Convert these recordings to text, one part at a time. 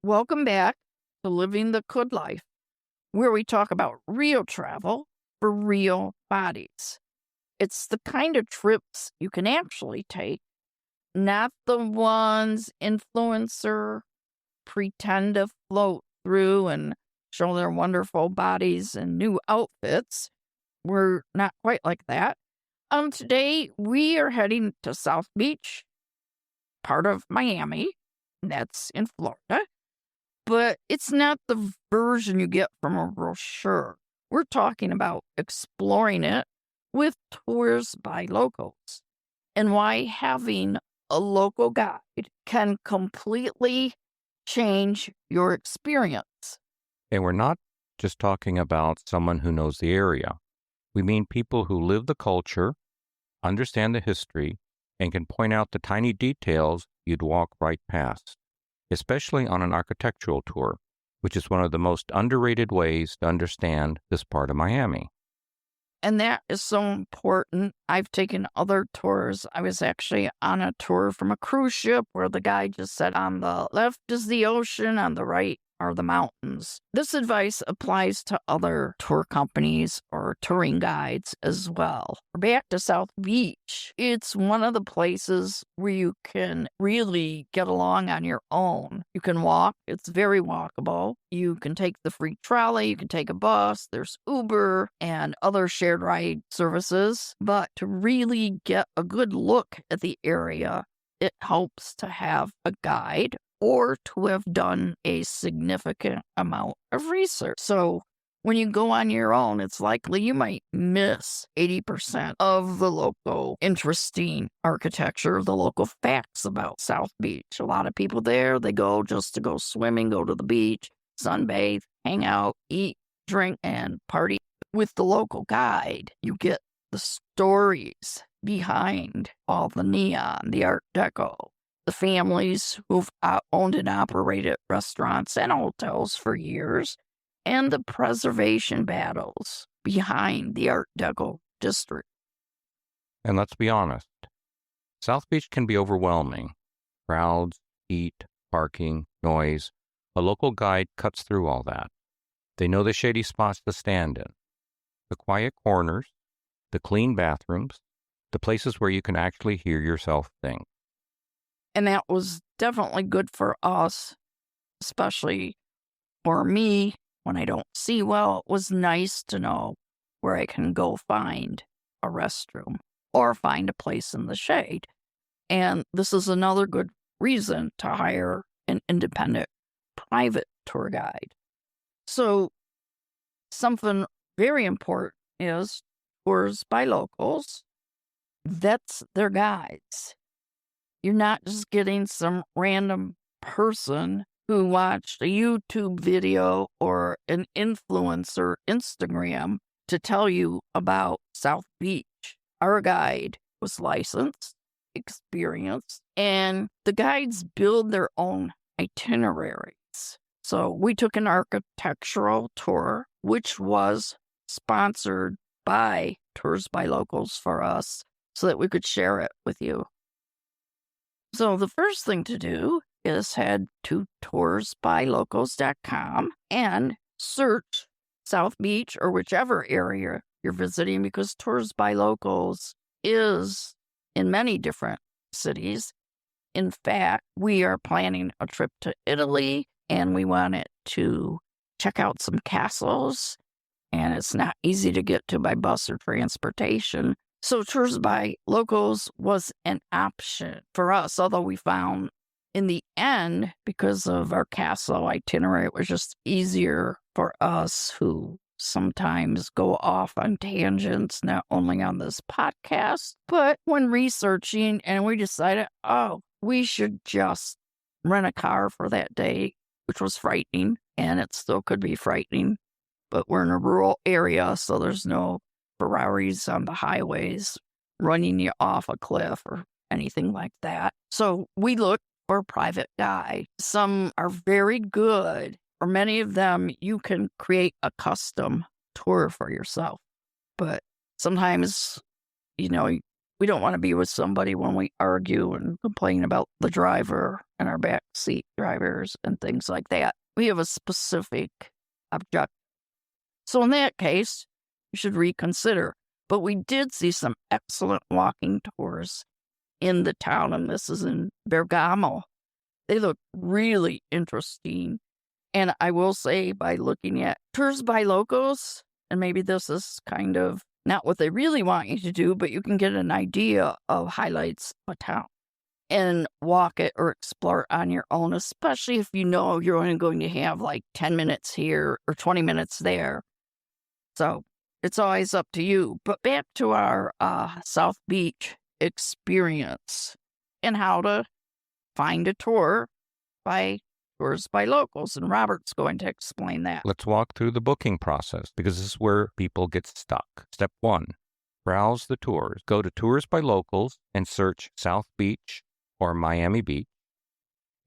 Welcome back to Living the Good Life, where we talk about real travel for real bodies. It's the kind of trips you can actually take, not the ones influencer pretend to float through and show their wonderful bodies and new outfits. We're not quite like that. Today we are heading to South Beach, part of Miami. That's in Florida. But it's not the version you get from a brochure. We're talking about exploring it with tours by locals and why having a local guide can completely change your experience. And we're not just talking about someone who knows the area. We mean people who live the culture, understand the history, and can point out the tiny details you'd walk right past, especially on an architectural tour, which is one of the most underrated ways to understand this part of Miami. And that is so important. I've taken other tours. I was actually on a tour from a cruise ship where the guy just said, on the left is the ocean, on the right are the mountains. This advice applies to other tour companies or touring guides as well. Back to South Beach, it's one of the places where you can really get along on your own. You can walk, it's very walkable. You can take the free trolley, you can take a bus, there's Uber and other shared ride services. But to really get a good look at the area, it helps to have a guide or to have done a significant amount of research. So when you go on your own, it's likely you might miss 80% of the local interesting architecture, the local facts about South Beach. A lot of people there, they go just to go swimming, go to the beach, sunbathe, hang out, eat, drink, and party. With the local guide, you get the stories behind all the neon, the Art Deco, the families who've owned and operated restaurants and hotels for years, and the preservation battles behind the Art Deco district. And let's be honest, South Beach can be overwhelming. Crowds, heat, parking, noise. A local guide cuts through all that. They know the shady spots to stand in, the quiet corners, the clean bathrooms, the places where you can actually hear yourself think. And that was definitely good for us, especially for me when I don't see well. It was nice to know where I can go find a restroom or find a place in the shade. And this is another good reason to hire an independent private tour guide. So something very important is tours by locals. That's their guides. You're not just getting some random person who watched a YouTube video or an influencer Instagram to tell you about South Beach. Our guide was licensed, experienced, and the guides build their own itineraries. So we took an architectural tour, which was sponsored by ToursByLocals for us so that we could share it with you. So the first thing to do is head to ToursByLocals.com and search South Beach or whichever area you're visiting, because Tours by Locals is in many different cities. In fact, we are planning a trip to Italy and we wanted to check out some castles, and it's not easy to get to by bus or transportation. So Tours by Locals was an option for us, although we found in the end, because of our castle itinerary, it was just easier for us who sometimes go off on tangents, not only on this podcast, but when researching, and we decided, we should just rent a car for that day, which was frightening, and it still could be frightening, but we're in a rural area, so there's no Ferraris on the highways running you off a cliff or anything like that. So we looked for a private guide. Some are very good. For many of them, you can create a custom tour for yourself. But sometimes, We don't want to be with somebody when we argue and complain about the driver and our backseat drivers and things like that. We have a specific objective. So in that case, you should reconsider. But we did see some excellent walking tours in the town, and this is in Bergamo. They look really interesting. And I will say, by looking at ToursByLocals, and maybe this is kind of not what they really want you to do, but you can get an idea of highlights of a town and walk it or explore it on your own, especially if you know you're only going to have like 10 minutes here or 20 minutes there. So it's always up to you. But back to our South Beach experience and how to find a tour by ToursByLocals, and Robert's going to explain that. Let's walk through the booking process because this is where people get stuck. Step 1, browse the tours. Go to ToursByLocals and search South Beach or Miami Beach,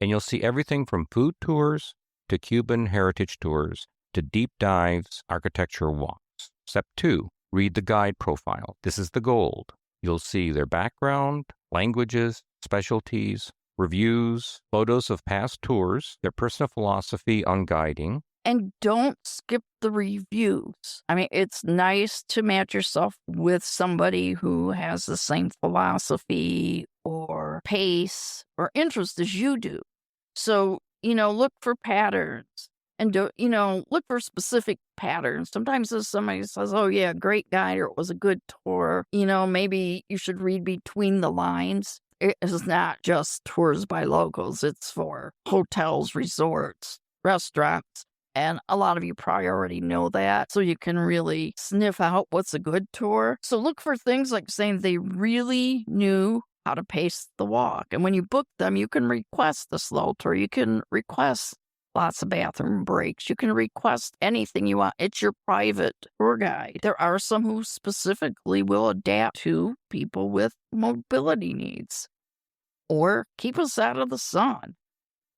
and you'll see everything from food tours to Cuban heritage tours to deep dives, architecture walks. Step 2, read the guide profile. This is the gold. You'll see their background, languages, specialties, reviews, photos of past tours, their personal philosophy on guiding. And don't skip the reviews. I mean, it's nice to match yourself with somebody who has the same philosophy or pace or interest as you do. So, look for patterns and look for specific patterns. Sometimes if somebody says, oh yeah, great guide, or it was a good tour, maybe you should read between the lines. It is not just ToursByLocals. It's for hotels, resorts, restaurants. And a lot of you probably already know that. So you can really sniff out what's a good tour. So look for things like saying they really knew how to pace the walk. And when you book them, you can request the slow tour. You can request lots of bathroom breaks. You can request anything you want. It's your private tour guide. There are some who specifically will adapt to people with mobility needs, or keep us out of the sun,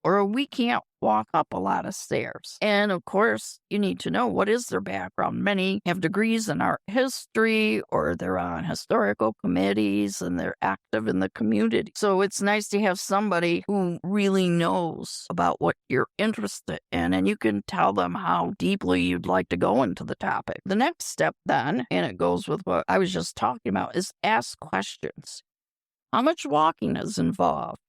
or we can't walk up a lot of stairs. And of course, you need to know what is their background. Many have degrees in art history, or they're on historical committees and they're active in the community. So it's nice to have somebody who really knows about what you're interested in, and you can tell them how deeply you'd like to go into the topic. The next step then, and it goes with what I was just talking about, is ask questions. How much walking is involved?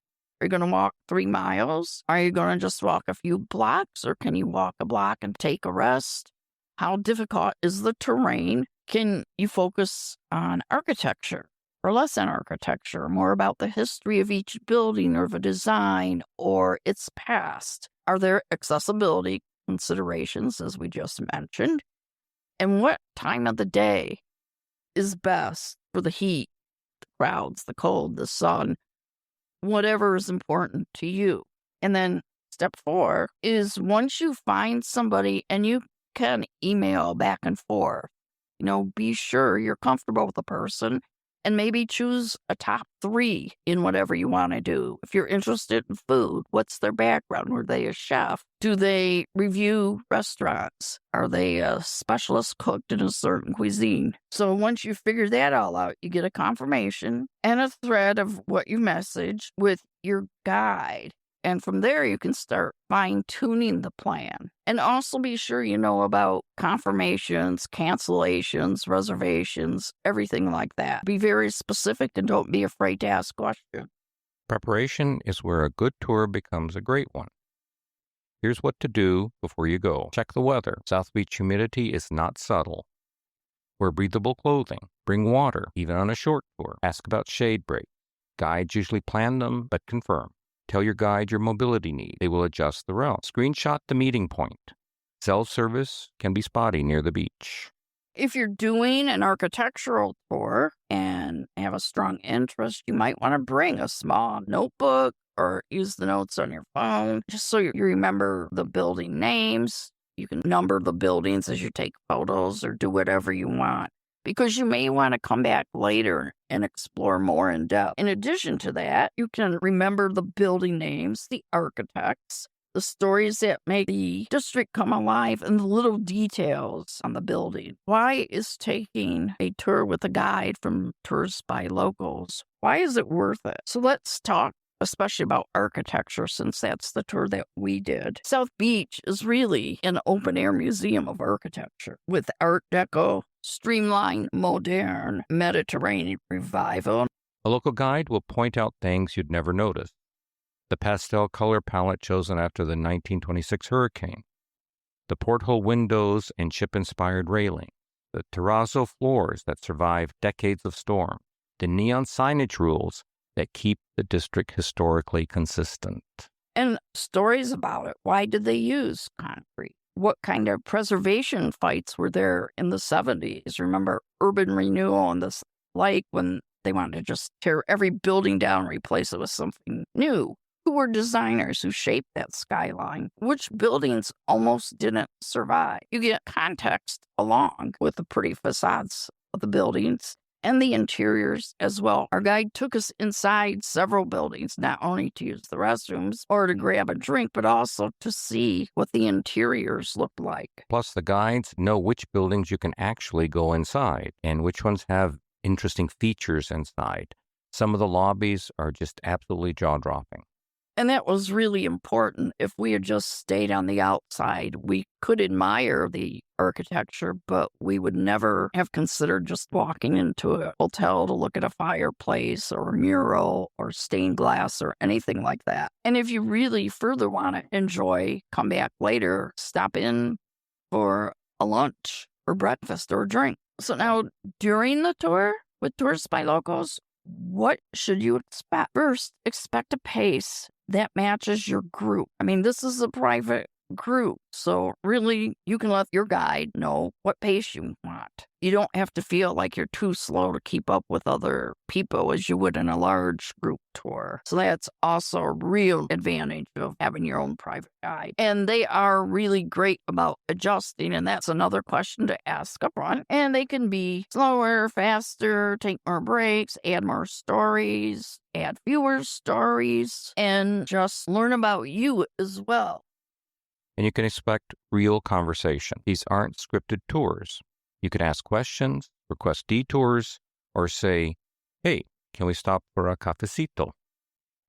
Are you going to walk 3 miles? Are you going to just walk a few blocks, or can you walk a block and take a rest? How difficult is the terrain? Can you focus on architecture or less on architecture, more about the history of each building or the design or its past? Are there accessibility considerations, as we just mentioned? And what time of the day is best for the heat, the crowds, the cold, the sun? Whatever is important to you. And then step 4 is, once you find somebody and you can email back and forth, be sure you're comfortable with the person and maybe choose a top 3 in whatever you want to do. If you're interested in food, what's their background? Were they a chef? Do they review restaurants? Are they a specialist cook in a certain cuisine? So once you figure that all out, you get a confirmation and a thread of what you message with your guide. And from there, you can start fine-tuning the plan. And also be sure you know about confirmations, cancellations, reservations, everything like that. Be very specific and don't be afraid to ask questions. Preparation is where a good tour becomes a great one. Here's what to do before you go. Check the weather. South Beach humidity is not subtle. Wear breathable clothing. Bring water, even on a short tour. Ask about shade breaks. Guides usually plan them, but confirm. Tell your guide your mobility need. They will adjust the route. Screenshot the meeting point. Cell service can be spotty near the beach. If you're doing an architectural tour and have a strong interest, you might want to bring a small notebook or use the notes on your phone, just so you remember the building names. You can number the buildings as you take photos or do whatever you want, because you may want to come back later and explore more in depth. In addition to that, you can remember the building names, the architects, the stories that make the district come alive, and the little details on the building. Why is taking a tour with a guide from Tours by Locals, why is it worth it? So let's talk especially about architecture, since that's the tour that we did. South Beach is really an open-air museum of architecture with Art Deco, streamlined, modern, Mediterranean revival. A local guide will point out things you'd never notice. The pastel color palette chosen after the 1926 hurricane, the porthole windows and ship-inspired railing, the terrazzo floors that survived decades of storm, the neon signage rules that keep the district historically consistent. And stories about it. Why did they use concrete? What kind of preservation fights were there in the 70s? Remember urban renewal and this, like when they wanted to just tear every building down and replace it with something new? Who were designers who shaped that skyline? Which buildings almost didn't survive? You get context along with the pretty facades of the buildings and the interiors as well. Our guide took us inside several buildings, not only to use the restrooms or to grab a drink, but also to see what the interiors looked like. Plus, the guides know which buildings you can actually go inside and which ones have interesting features inside. Some of the lobbies are just absolutely jaw-dropping. And that was really important. If we had just stayed on the outside, we could admire the architecture, but we would never have considered just walking into a hotel to look at a fireplace or a mural or stained glass or anything like that. And if you really further want to enjoy, come back later, stop in for a lunch or breakfast or a drink. So now, during the tour with Tours by Locals, what should you expect? First, expect a pace that matches your group. I mean, this is a private group, so really you can let your guide know what pace you want. You don't have to feel like you're too slow to keep up with other people as you would in a large group tour. So that's also a real advantage of having your own private guide. And they are really great about adjusting, and that's another question to ask up front. And they can be slower, faster, take more breaks, add more stories, add fewer stories, and just learn about you as well. And you can expect real conversation. These aren't scripted tours. You can ask questions, request detours, or say, hey, can we stop for a cafecito?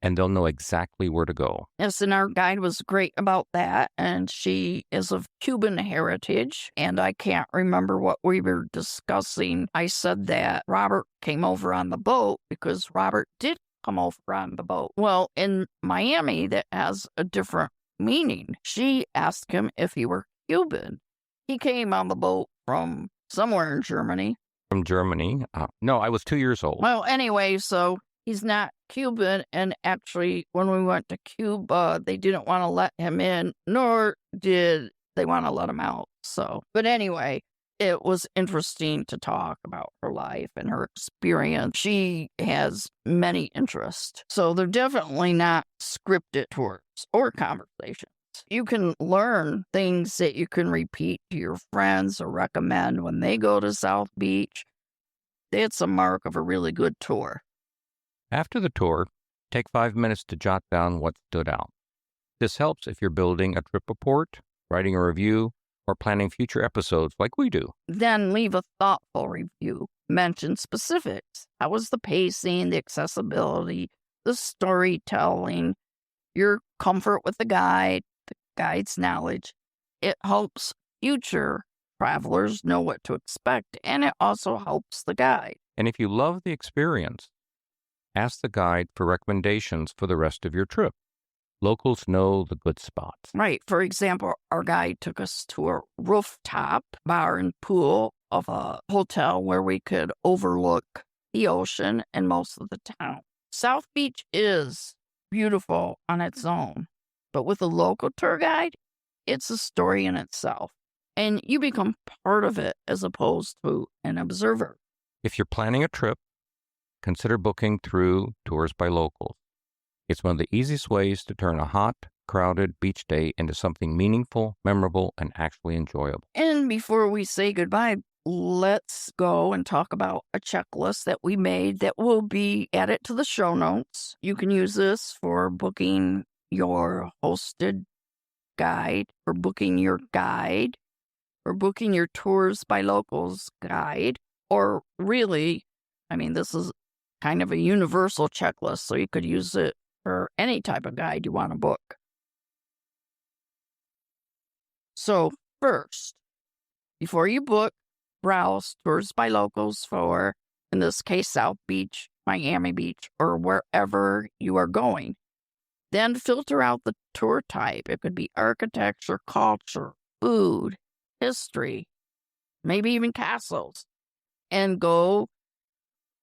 And they'll know exactly where to go. Yes, and our guide was great about that. And she is of Cuban heritage. And I can't remember what we were discussing. I said that Robert came over on the boat because Robert did come over on the boat. Well, in Miami, that has a different meaning. She asked him if he were Cuban. He came on the boat from somewhere in Germany. From Germany? No, I was 2 years old. Well, anyway, so he's not Cuban. And actually, when we went to Cuba, they didn't want to let him in, nor did they want to let him out. So, but anyway, it was interesting to talk about her life and her experience. She has many interests. So they're definitely not scripted tours or conversations. You can learn things that you can repeat to your friends or recommend when they go to South Beach. It's a mark of a really good tour. After the tour, take 5 minutes to jot down what stood out. This helps if you're building a trip report, writing a review, or planning future episodes like we do. Then leave a thoughtful review. Mention specifics. How was the pacing, the accessibility, the storytelling, your comfort with the guide's knowledge. It helps future travelers know what to expect, and it also helps the guide. And if you love the experience, ask the guide for recommendations for the rest of your trip. Locals know the good spots. Right. For example, our guide took us to a rooftop bar and pool of a hotel where we could overlook the ocean and most of the town. South Beach is beautiful on its own, but with a local tour guide, it's a story in itself, and you become part of it as opposed to an observer. If you're planning a trip, consider booking through Tours by Locals. It's one of the easiest ways to turn a hot, crowded beach day into something meaningful, memorable, and actually enjoyable. And before we say goodbye, let's go and talk about a checklist that we made that will be added to the show notes. You can use this for booking your hosted guide or booking your guide or booking your Tours by Locals guide, or really, I mean, this is kind of a universal checklist, so you could use it for any type of guide you want to book. So first, before you book, browse Tours by Locals for, in this case, South Beach, Miami Beach, or wherever you are going. Then filter out the tour type. It could be architecture, culture, food, history, maybe even castles. And go,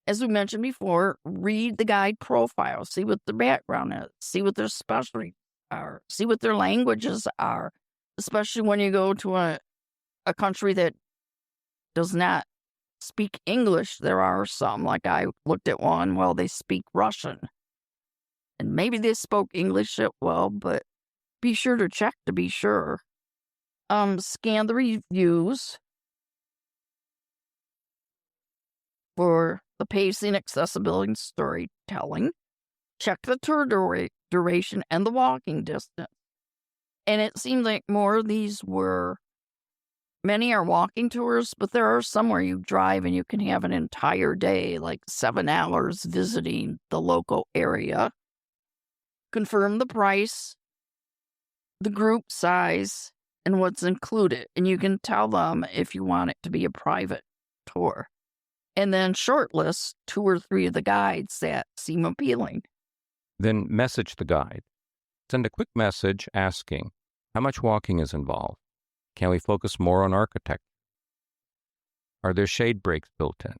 as we mentioned before, read the guide profile, see what their background is, see what their specialties are, see what their languages are, especially when you go to a country that does not speak English. There are some, like I looked at one, well, they speak Russian. And maybe they spoke English well, but be sure to check to be sure. Scan the reviews for the pacing, accessibility, and storytelling. Check the tour duration and the walking distance. And it seemed like more of these many are walking tours, but there are some where you drive and you can have an entire day, like 7 hours visiting the local area. Confirm the price, the group size, and what's included. And you can tell them if you want it to be a private tour. And then shortlist 2 or 3 of the guides that seem appealing. Then message the guide. Send a quick message asking, how much walking is involved? Can we focus more on architecture? Are there shade breaks built in?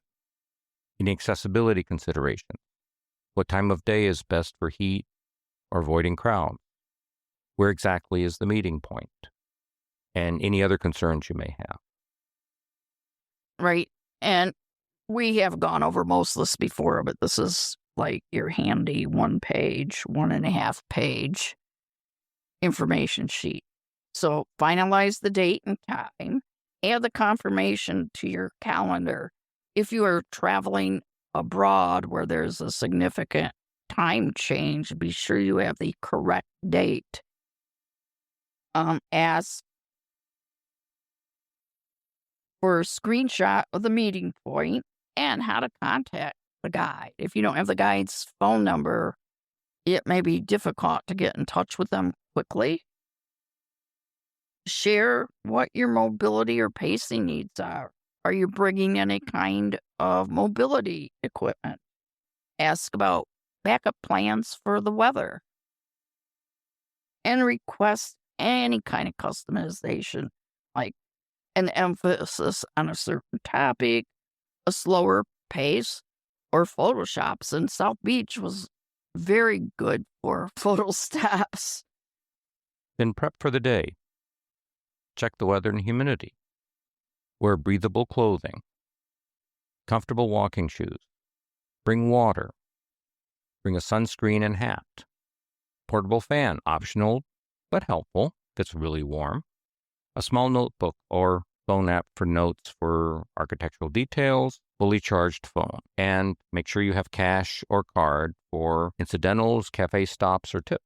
Any accessibility considerations? What time of day is best for heat or avoiding crowds? Where exactly is the meeting point? And any other concerns you may have. Right. And we have gone over most of this before, but this is like your handy 1-page, 1.5-page information sheet. So finalize the date and time. Add the confirmation to your calendar. If you are traveling abroad where there's a significant time change, be sure you have the correct date. Ask for a screenshot of the meeting point and how to contact the guide. If you don't have the guide's phone number, it may be difficult to get in touch with them quickly. Share what your mobility or pacing needs are. Are you bringing any kind of mobility equipment? Ask about backup plans for the weather. And request any kind of customization, like an emphasis on a certain topic, a slower pace, or Photoshops. And South Beach was very good for photo stops. Then prep for the day. Check the weather and humidity. Wear breathable clothing. Comfortable walking shoes. Bring water. Bring a sunscreen and hat. Portable fan, optional but helpful if it's really warm. A small notebook or phone app for notes for architectural details, fully charged phone. And make sure you have cash or card for incidentals, cafe stops, or tips.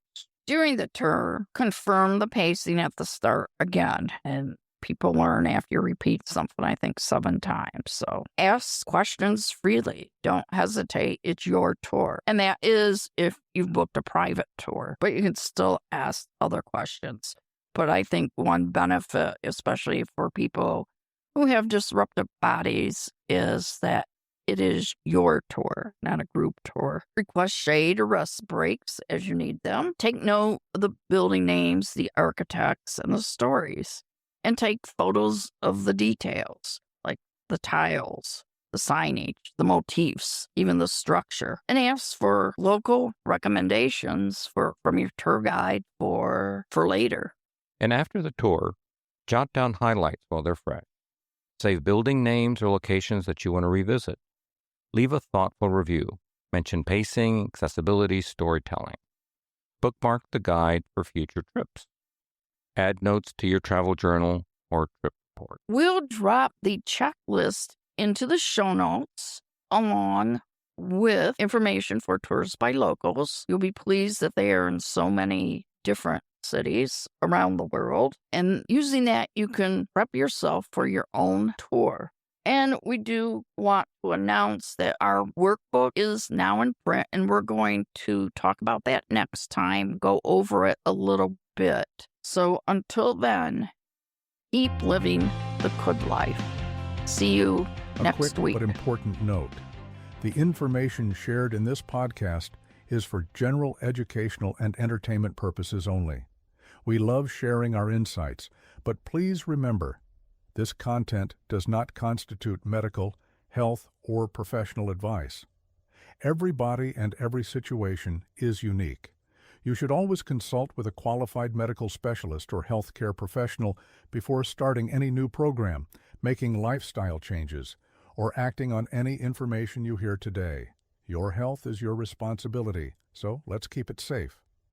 During the tour, confirm the pacing at the start again. And people learn after you repeat something, I think, 7 times. So ask questions freely. Don't hesitate. It's your tour. And that is if you've booked a private tour. But you can still ask other questions. But I think one benefit, especially for people who have disruptive bodies, is that it is your tour, not a group tour. Request shade or rest breaks as you need them. Take note of the building names, the architects, and the stories. And take photos of the details, like the tiles, the signage, the motifs, even the structure. And ask for local recommendations from your tour guide for later. And after the tour, jot down highlights while they're fresh. Save building names or locations that you want to revisit. Leave a thoughtful review. Mention pacing, accessibility, storytelling. Bookmark the guide for future trips. Add notes to your travel journal or trip report. We'll drop the checklist into the show notes along with information for Tours by Locals. You'll be pleased that they are in so many different cities around the world. And using that, you can prep yourself for your own tour. And we do want to announce that our workbook is now in print, and we're going to talk about that next time, go over it a little bit. So until then, keep living the good life. See you next week. A quick but important note. The information shared in this podcast is for general educational and entertainment purposes only. We love sharing our insights, but please remember, this content does not constitute medical, health, or professional advice. Every body and every situation is unique. You should always consult with a qualified medical specialist or healthcare professional before starting any new program, making lifestyle changes, or acting on any information you hear today. Your health is your responsibility, so let's keep it safe.